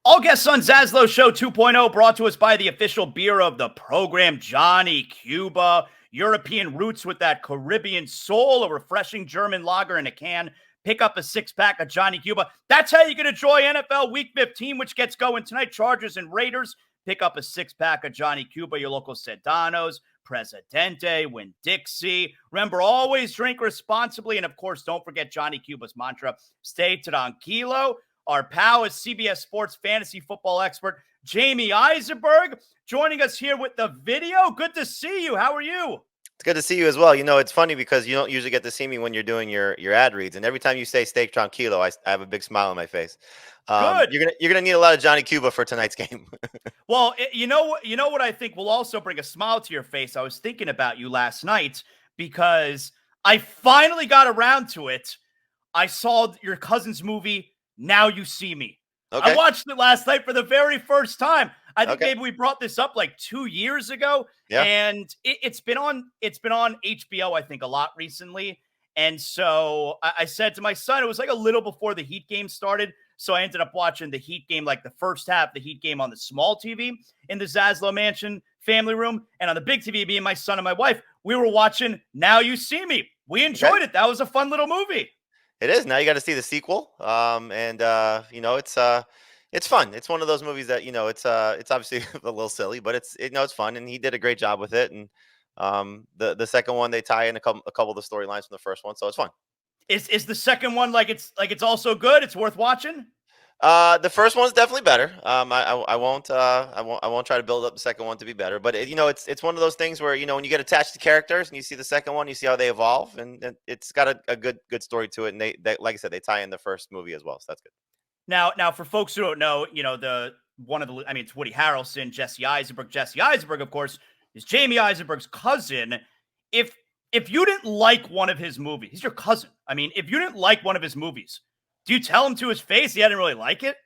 All guests on ZASLOW Show 2.0 brought to us by the official beer of the program, Johnny Cuba. European roots with that Caribbean soul, a refreshing German lager in a can. Pick up a six-pack of Johnny Cuba. That's how you can enjoy NFL Week 15, which gets going tonight. Chargers and Raiders. Pick up a six-pack of Johnny Cuba, your local Sedanos, Presidente, Winn-Dixie. Remember, always drink responsibly. And, of course, don't forget Johnny Cuba's mantra, stay tranquilo. Our pal is CBS Sports Fantasy Football expert, Jamey Eisenberg, joining us here with the video. Good to see you. How are you? It's good to see you as well. You know, it's funny because you don't usually get to see me when you're doing your ad reads, and every time you say "steak tranquilo," I have a big smile on my face. Good. You're gonna need a lot of Johnny Cuba for tonight's game. Well, you know what I think will also bring a smile to your face. I was thinking about you last night because I finally got around to it. I saw your cousin's movie, Now You See Me. Okay. I watched it last night for the very first time. I think Okay. maybe we brought this up like 2 years ago, Yeah. and it's been on HBO, I think, a lot recently. And so I said to my son, it was like a little before the Heat game started. So I ended up watching the Heat game, like the first half, the Heat game on the small TV in the Zaslow Mansion family room. And on the big TV, me and my son and my wife, we were watching Now You See Me. We enjoyed it. That was a fun little movie. It is. Now you got to see the sequel. You know, it's fun. It's one of those movies that, you know, it's obviously a little silly, but it's fun, and he did a great job with it. And the second one, they tie in a couple of the storylines from the first one, so it's fun. Is the second one like it's also good? It's worth watching? The first one's definitely better. I won't try to build up the second one to be better, but it's one of those things where, you know, when you get attached to characters and you see the second one, you see how they evolve, and it's got a good story to it. And they like I said, they tie in the first movie as well, so that's good. Now for folks who don't know, you know, it's Woody Harrelson, Jesse Eisenberg. Jesse Eisenberg, of course, is Jamey Eisenberg's cousin. If you didn't like one of his movies, he's your cousin. I mean, if you didn't like one of his movies, do you tell him to his face he didn't really like it?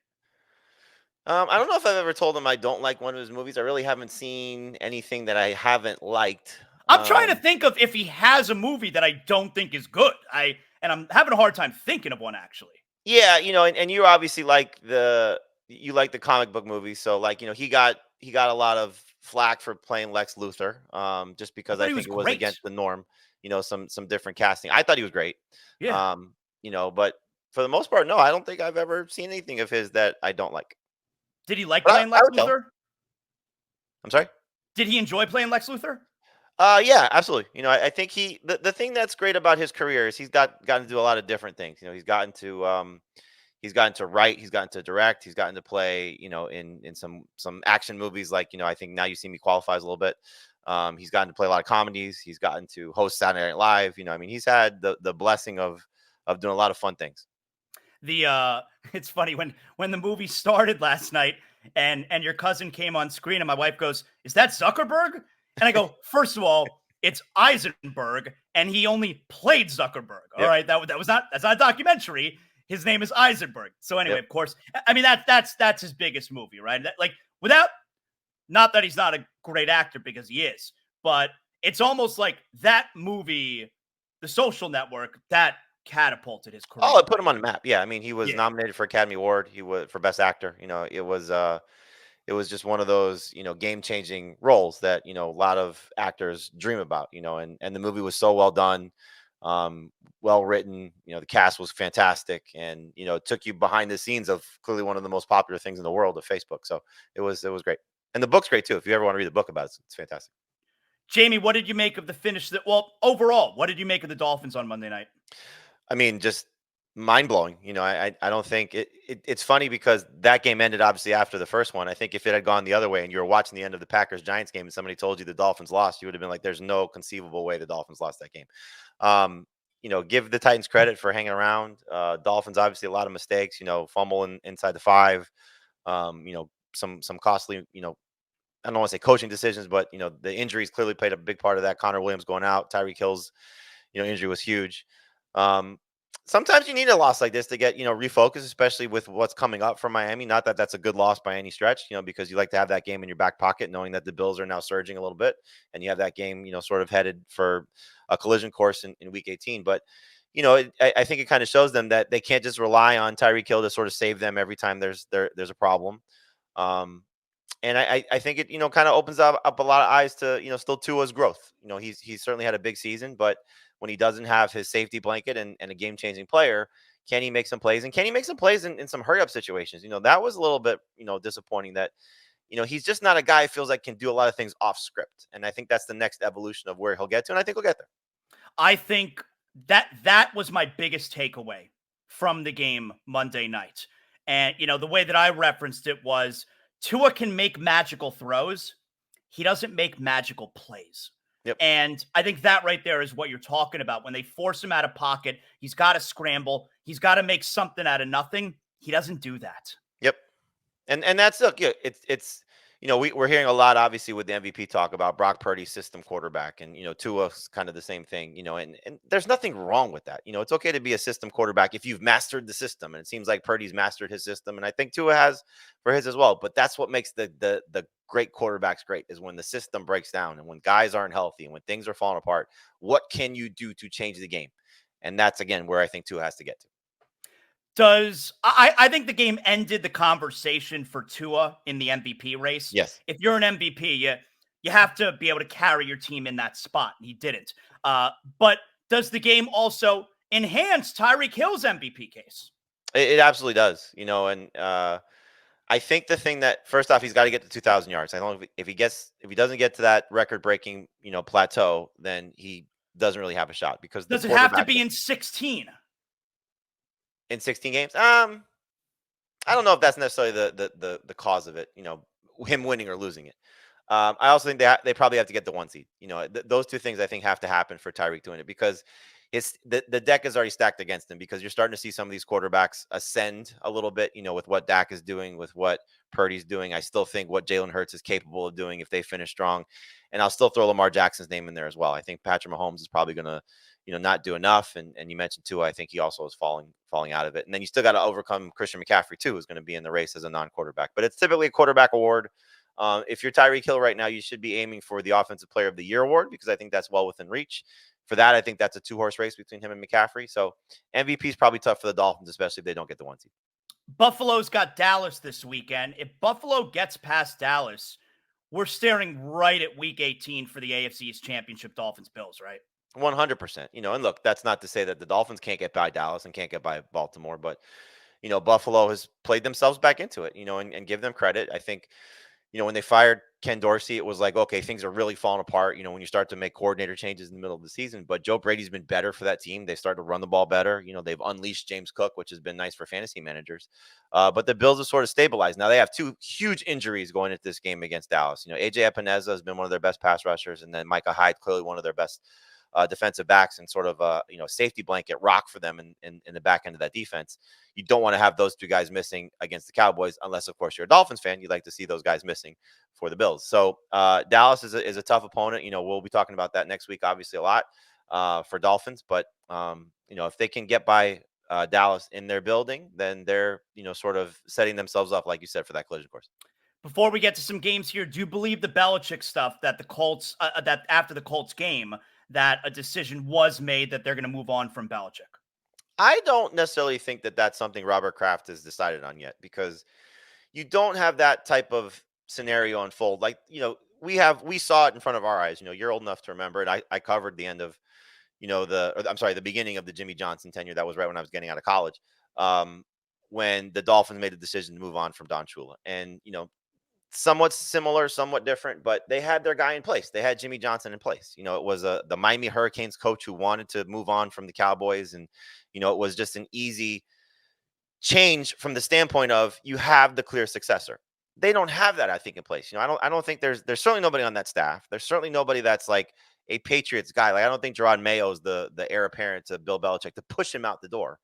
I don't know if I've ever told him I don't like one of his movies. I really haven't seen anything that I haven't liked. I'm trying to think of if he has a movie that I don't think is good. I'm having a hard time thinking of one, actually. Yeah, you know, and you obviously like the comic book movies, so like, you know, he got a lot of flack for playing Lex Luthor, just because I think it was against the norm. You know, some different casting. I thought he was great. Yeah. You know, but for the most part, no, I don't think I've ever seen anything of his that I don't like. Did he like But playing I Lex would tell. Luthor? I'm sorry? Did he enjoy playing Lex Luthor? Yeah, absolutely. You know, I think the thing that's great about his career is he's gotten to do a lot of different things. You know, he's gotten to write, he's gotten to direct, he's gotten to play, you know, in some action movies, like, you know, I think Now You See Me qualifies a little bit. He's gotten to play a lot of comedies, he's gotten to host Saturday Night Live. You know, I mean, he's had the blessing of doing a lot of fun things. It's funny when the movie started last night and your cousin came on screen and my wife goes, "Is that Zuckerberg?" And I go, "First of all, it's Eisenberg, and he only played Zuckerberg. All right, that's not a documentary. His name is Eisenberg." So anyway, Of course, I mean that's his biggest movie, right? Not that he's not a great actor, because he is, but it's almost like that movie, The Social Network, that catapulted his career. Oh, it put him on the map. Yeah, I mean, he was nominated for Academy Award. He was for Best Actor. You know, it was just one of those, you know, game-changing roles that, you know, a lot of actors dream about. You know, and the movie was so well done, well written. You know, the cast was fantastic, and, you know, it took you behind the scenes of clearly one of the most popular things in the world, of Facebook. So it was great, and the book's great too. If you ever want to read the book about it, it's fantastic. Jamey, what did you make of the finish? Overall, what did you make of the Dolphins on Monday night? I mean, just mind blowing. You know, I don't think it's funny because that game ended obviously after the first one. I think if it had gone the other way and you were watching the end of the Packers Giants game and somebody told you the Dolphins lost, you would have been like, "There's no conceivable way the Dolphins lost that game." You know, give the Titans credit for hanging around. Dolphins obviously a lot of mistakes. You know, fumbling inside the 5. You know, some costly. You know, I don't want to say coaching decisions, but, you know, the injuries clearly played a big part of that. Connor Williams going out, Tyreek Hill's, you know, injury was huge. Sometimes you need a loss like this to get, you know, refocused, especially with what's coming up for Miami. Not that that's a good loss by any stretch, you know, because you like to have that game in your back pocket, knowing that the Bills are now surging a little bit, and you have that game, you know, sort of headed for a collision course in week 18. But, I think it kind of shows them that they can't just rely on Tyreek Hill to sort of save them every time there's a problem. Um, and I think it, kind of opens up a lot of eyes to, still Tua's growth. He's certainly had a big season, but when he doesn't have his safety blanket and a game changing player, can he make some plays? And can he make some plays in some hurry up situations? That was a little bit, disappointing that, he's just not a guy who feels like can do a lot of things off script. And I think that's the next evolution of where he'll get to. And I think he'll get there. I think that was my biggest takeaway from the game Monday night. And, the way that I referenced it was Tua can make magical throws. He doesn't make magical plays. Yep. And I think that right there is what you're talking about. When they force him out of pocket, he's got to scramble. He's got to make something out of nothing. He doesn't do that. Yep. And that's, look, yeah, it's we're hearing a lot, obviously, with the MVP talk about Brock Purdy's system quarterback, and Tua's kind of the same thing. And there's nothing wrong with that. It's okay to be a system quarterback if you've mastered the system, and it seems like Purdy's mastered his system, and I think Tua has for his as well. But that's what makes the great quarterbacks great, is when the system breaks down and when guys aren't healthy and when things are falling apart. What can you do to change the game? And that's, again, where I think Tua has to get to. I think the game ended the conversation for Tua in the MVP race. Yes. If you're an MVP, you have to be able to carry your team in that spot. He didn't. But does the game also enhance Tyreek Hill's MVP case? It absolutely does. And I think the thing that, first off, he's got to get to 2,000 yards. I don't know if he doesn't get to that record-breaking plateau, then he doesn't really have a shot, because does it have to be in 16? In 16 games? I don't know if that's necessarily the cause of it, him winning or losing it. I also think they probably have to get the 1 seed. Those two things I think have to happen for Tyreek doing it, because the deck is already stacked against him, because you're starting to see some of these quarterbacks ascend a little bit, with what Dak is doing, with what Purdy's doing. I still think what Jalen Hurts is capable of doing if they finish strong. And I'll still throw Lamar Jackson's name in there as well. I think Patrick Mahomes is probably going to, not do enough. And you mentioned Tua, I think he also is falling out of it. And then you still got to overcome Christian McCaffrey too, who's going to be in the race as a non-quarterback. But it's typically a quarterback award. If you're Tyreek Hill right now, you should be aiming for the Offensive Player of the Year award, because I think that's well within reach. For that, I think that's a 2-horse race between him and McCaffrey. So MVP is probably tough for the Dolphins, especially if they don't get the 1 seed. Buffalo's got Dallas this weekend. If Buffalo gets past Dallas, we're staring right at Week 18 for the AFC East Championship, Dolphins-Bills, right? 100%. And look, that's not to say that the Dolphins can't get by Dallas and can't get by Baltimore, but Buffalo has played themselves back into it, and give them credit. I think, when they fired Ken Dorsey, it was like, okay, things are really falling apart, when you start to make coordinator changes in the middle of the season. But Joe Brady's been better for that team. They started to run the ball better. They've unleashed James Cook, which has been nice for fantasy managers. But the Bills have sort of stabilized. Now they have 2 huge injuries going into this game against Dallas. AJ Epineza has been one of their best pass rushers, and then Micah Hyde, clearly one of their best defensive backs, and sort of a safety blanket rock for them in the back end of that defense. You don't want to have those 2 guys missing against the Cowboys, unless of course you're a Dolphins fan. You'd like to see those guys missing for the Bills. So Dallas is a tough opponent. We'll be talking about that next week, obviously, a lot for Dolphins. But if they can get by Dallas in their building, then they're sort of setting themselves up, like you said, for that collision course. Before we get to some games here, do you believe the Belichick stuff that the Colts that after the Colts game, that a decision was made that they're going to move on from Belichick? I don't necessarily think that that's something Robert Kraft has decided on yet, because you don't have that type of scenario unfold. Like, we saw it in front of our eyes. You're old enough to remember it. I covered the end of, the beginning of the Jimmy Johnson tenure. That was right when I was getting out of college, when the Dolphins made the decision to move on from Don Shula. And, somewhat similar, somewhat different, but they had their guy in place. They had Jimmy Johnson in place. It was the Miami Hurricanes coach who wanted to move on from the Cowboys. And, it was just an easy change from the standpoint of you have the clear successor. They don't have that, I think, in place. I don't think there's certainly nobody on that staff. There's certainly nobody that's like a Patriots guy. Like, I don't think Gerard Mayo is the heir apparent to Bill Belichick to push him out the door.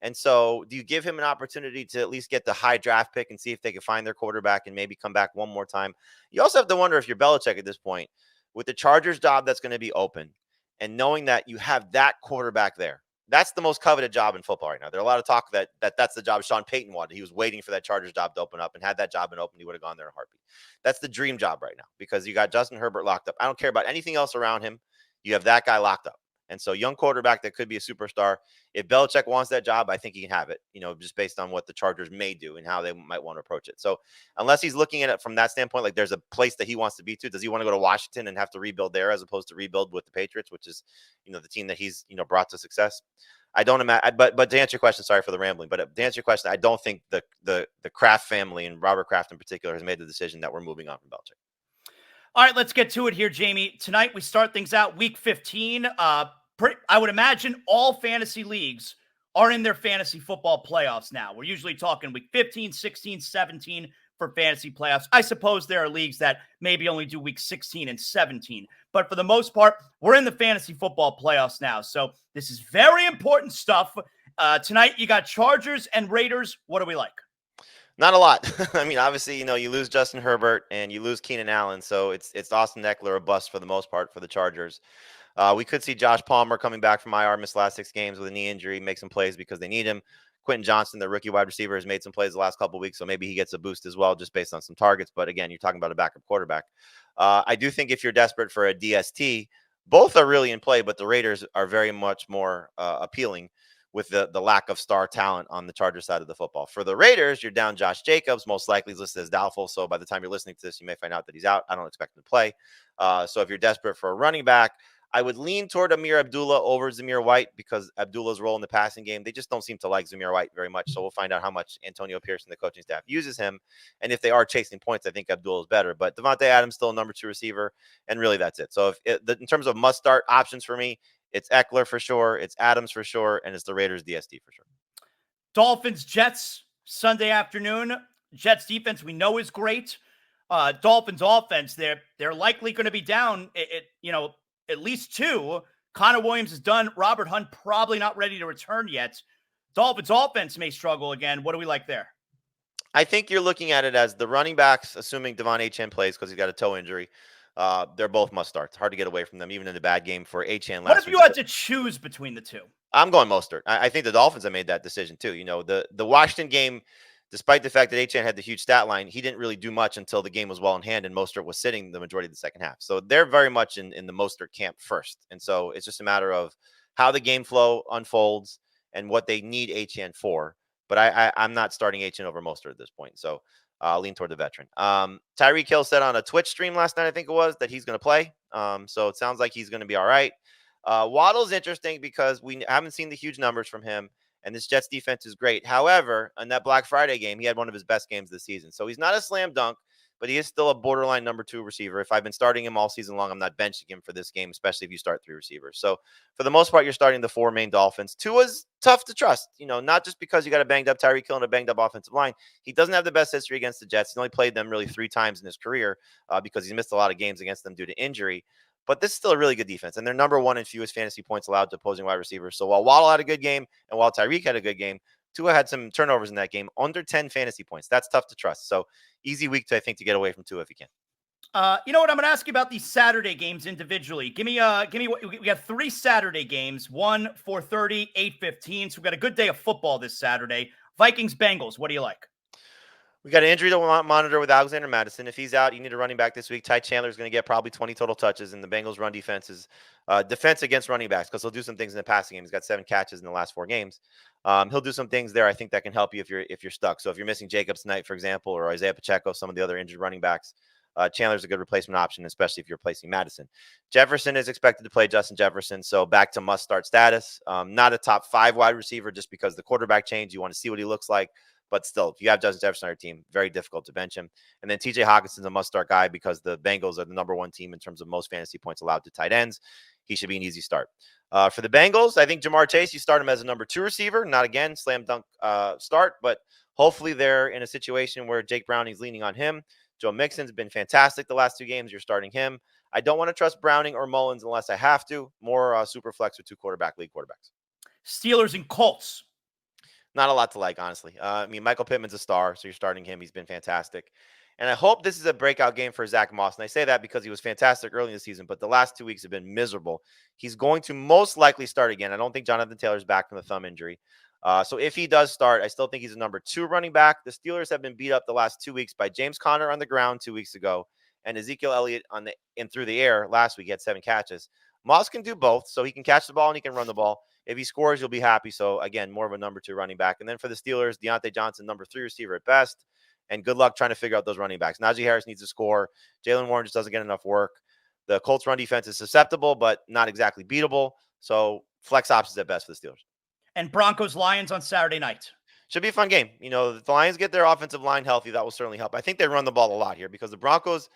And so do you give him an opportunity to at least get the high draft pick and see if they can find their quarterback and maybe come back one more time? You also have to wonder if you're Belichick at this point, with the Chargers job that's going to be open, and knowing that you have that quarterback there. That's the most coveted job in football right now. There's a lot of talk that's the job Sean Payton wanted. He was waiting for that Chargers job to open up, and had that job been open, he would have gone there in a heartbeat. That's the dream job right now, because you got Justin Herbert locked up. I don't care about anything else around him. You have that guy locked up. And so young quarterback that could be a superstar. If Belichick wants that job, I think he can have it, just based on what the Chargers may do and how they might want to approach it. So unless he's looking at it from that standpoint, like there's a place that he wants to be to, does he want to go to Washington and have to rebuild there as opposed to rebuild with the Patriots, which is, the team that he's, brought to success? I don't imagine, but to answer your question, sorry for the rambling, but to answer your question, I don't think the Kraft family and Robert Kraft in particular has made the decision that we're moving on from Belichick. All right, let's get to it here, Jamey. Tonight we start things out week 15. I would imagine all fantasy leagues are in their fantasy football playoffs now. We're usually talking week 15, 16, 17 for fantasy playoffs. I suppose there are leagues that maybe only do week 16 and 17. But for the most part, we're in the fantasy football playoffs now. So this is very important stuff. Tonight you got Chargers and Raiders. What do we like? Not a lot. I mean, obviously, you lose Justin Herbert and you lose Keenan Allen. So it's Austin Eckler, a bust for the most part for the Chargers. We could see Josh Palmer coming back from IR, missed last 6 games with a knee injury, make some plays because they need him. Quentin Johnson, the rookie wide receiver, has made some plays the last couple of weeks, so maybe he gets a boost as well just based on some targets. But again, you're talking about a backup quarterback. I do think if you're desperate for a DST, both are really in play, but the Raiders are very much more appealing with the lack of star talent on the Chargers side of the football. For the Raiders, you're down Josh Jacobs, most likely listed as doubtful. So by the time you're listening to this, you may find out that he's out. I don't expect him to play. So if you're desperate for a running back, I would lean toward Amir Abdullah over Zamir White because Abdullah's role in the passing game, they just don't seem to like Zamir White very much. So we'll find out how much Antonio Pierce and the coaching staff uses him. And if they are chasing points, I think Abdullah is better. But Devontae Adams still a number 2 receiver, and really that's it. So in terms of must-start options for me, it's Eckler for sure, it's Adams for sure, and it's the Raiders DST for sure. Dolphins, Jets, Sunday afternoon. Jets defense we know is great. Dolphins offense, they're likely going to be down at least 2. Connor Williams is done. Robert Hunt probably not ready to return yet. Dolphins offense may struggle again. What do we like there? I think you're looking at it as the running backs, assuming Devon Achane plays because he's got a toe injury. They're both must starts. Hard to get away from them, even in the bad game for Achane last week. What if you had to choose between the two? I'm going Mostert. I think the Dolphins have made that decision too. The Washington game, despite the fact that Achane had the huge stat line, he didn't really do much until the game was well in hand and Mostert was sitting the majority of the second half. So they're very much in the Mostert camp first. And so it's just a matter of how the game flow unfolds and what they need Achane for. But I'm not starting Achane over Mostert at this point. So I'll lean toward the veteran. Tyreek Hill said on a Twitch stream last night, I think it was, that he's going to play. So it sounds like he's going to be all right. Waddle's interesting because we haven't seen the huge numbers from him, and this Jets defense is great. However, in that Black Friday game, he had one of his best games this season. So he's not a slam dunk, but he is still a borderline number 2 receiver. If I've been starting him all season long, I'm not benching him for this game, especially if you start 3 receivers. So for the most part, you're starting the 4 main Dolphins. Tua's tough to trust, not just because you got a banged up Tyreek Hill and a banged up offensive line. He doesn't have the best history against the Jets. He's only played them really 3 times in his career because he's missed a lot of games against them due to injury. But this is still a really good defense, and they're number 1 in fewest fantasy points allowed to opposing wide receivers. So while Waddle had a good game and while Tyreek had a good game, Tua had some turnovers in that game, under 10 fantasy points. That's tough to trust. So easy week to, I think, to get away from Tua if you can. You know what? I'm going to ask you about these Saturday games individually. Give me what we got 3 Saturday games, 1, 4:30, 8:15. So we've got a good day of football this Saturday. Vikings, Bengals. What do you like? We got an injury to monitor with Alexander Madison. If he's out, you need a running back this week. Ty Chandler is going to get probably 20 total touches, and the Bengals' run defense is defense against running backs because he'll do some things in the passing game. He's got 7 catches in the last 4 games. He'll do some things there. I think that can help you if you're stuck. So if you're missing Jacobs tonight, for example, or Isaiah Pacheco, some of the other injured running backs, Chandler's a good replacement option, especially if you're replacing Madison. Jefferson is expected to play, Justin Jefferson, so back to must-start status. Not a top 5 wide receiver just because the quarterback changed. You want to see what he looks like. But still, if you have Justin Jefferson on your team, very difficult to bench him. And then TJ Hawkinson's a must-start guy because the Bengals are the number 1 team in terms of most fantasy points allowed to tight ends. He should be an easy start. For the Bengals, I think Jamar Chase, you start him as a number 2 receiver. Not, again, slam dunk start, but hopefully they're in a situation where Jake Browning's leaning on him. Joe Mixon's been fantastic the last 2 games. You're starting him. I don't want to trust Browning or Mullins unless I have to. More super flex with 2 quarterback league quarterbacks. Steelers and Colts. Not a lot to like, honestly. Michael Pittman's a star, so you're starting him. He's been fantastic. And I hope this is a breakout game for Zach Moss. And I say that because he was fantastic early in the season, but the last 2 weeks have been miserable. He's going to most likely start again. I don't think Jonathan Taylor's back from the thumb injury. So if he does start, I still think he's a number 2 running back. The Steelers have been beat up the last 2 weeks by James Conner on the ground 2 weeks ago and Ezekiel Elliott and through the air last week. He had 7 catches. Moss can do both, so he can catch the ball and he can run the ball. If he scores, you'll be happy. So again, more of a number 2 running back. And then for the Steelers, Deontay Johnson, number 3 receiver at best. And good luck trying to figure out those running backs. Najee Harris needs to score. Jalen Warren just doesn't get enough work. The Colts run defense is susceptible, but not exactly beatable. So flex options at best for the Steelers. And Broncos Lions on Saturday night. Should be a fun game. If the Lions get their offensive line healthy, that will certainly help. I think they run the ball a lot here because the Broncos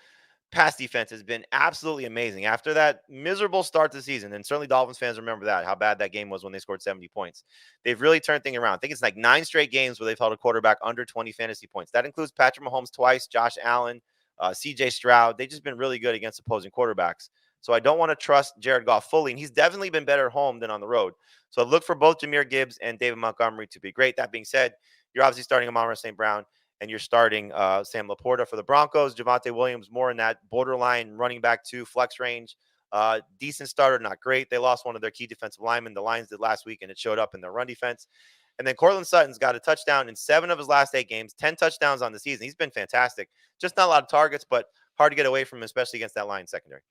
pass defense has been absolutely amazing after that miserable start to the season. And certainly Dolphins fans remember that, how bad that game was when they scored 70 points. They've really turned things around. I think it's like 9 straight games where they've held a quarterback under 20 fantasy points. That includes Patrick Mahomes twice, Josh Allen, CJ Stroud. They've just been really good against opposing quarterbacks. So I don't want to trust Jared Goff fully. And he's definitely been better at home than on the road. So I look for both Jahmyr Gibbs and David Montgomery to be great. That being said, you're obviously starting Amon-Ra St. Brown. And you're starting Sam Laporta for the Broncos. Javonte Williams more in that borderline running back 2 flex range. Decent starter, not great. They lost one of their key defensive linemen. The Lions did last week, and it showed up in their run defense. And then Cortland Sutton's got a touchdown in 7 of his last 8 games, 10 touchdowns on the season. He's been fantastic. Just not a lot of targets, but hard to get away from him, especially against that Lions secondary.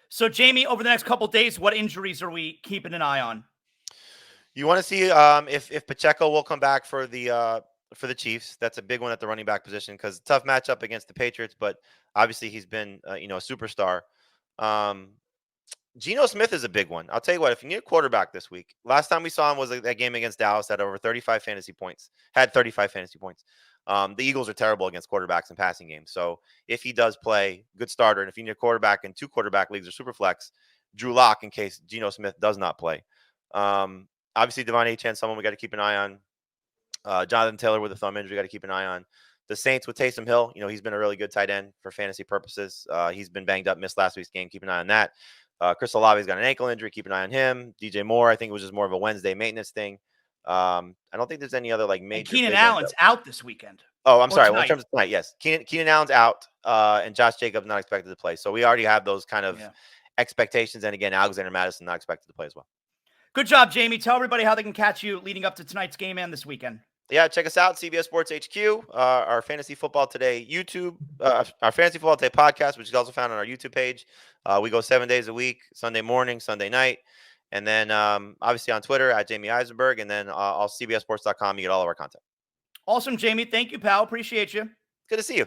So, Jamey, over the next couple of days, what injuries are we keeping an eye on? You want to see if Pacheco will come back for the Chiefs. That's a big one at the running back position because tough matchup against the Patriots, but obviously he's been, a superstar. Geno Smith is a big one. I'll tell you what, if you need a quarterback this week, last time we saw him was that game against Dallas at over 35 fantasy points, had 35 fantasy points. The Eagles are terrible against quarterbacks in passing games. So if he does play, good starter. And if you need a quarterback in 2 quarterback leagues or super flex, Drew Lock in case Geno Smith does not play. Obviously Devon Achane, someone we got to keep an eye on. Jonathan Taylor with a thumb injury, got to keep an eye on. The Saints with Taysom Hill, he's been a really good tight end for fantasy purposes. He's been banged up, missed last week's game. Keep an eye on that. Chris Olave's got an ankle injury. Keep an eye on him. DJ Moore, I think it was just more of a Wednesday maintenance thing. I don't think there's any other major. And Keenan Allen's out this weekend. Oh, I'm sorry. Well, in terms of tonight, yes. Keenan Allen's out, and Josh Jacobs not expected to play. So we already have those kind of expectations. And again, Alexander Mattison not expected to play as well. Good job, Jamey. Tell everybody how they can catch you leading up to tonight's game and this weekend. Yeah, check us out, CBS Sports HQ, our Fantasy Football Today YouTube, our Fantasy Football Today podcast, which is also found on our YouTube page. We go 7 days a week, Sunday morning, Sunday night. And then obviously on Twitter at Jamey Eisenberg, and then all CBSSports.com, you get all of our content. Awesome, Jamey. Thank you, pal. Appreciate you. Good to see you.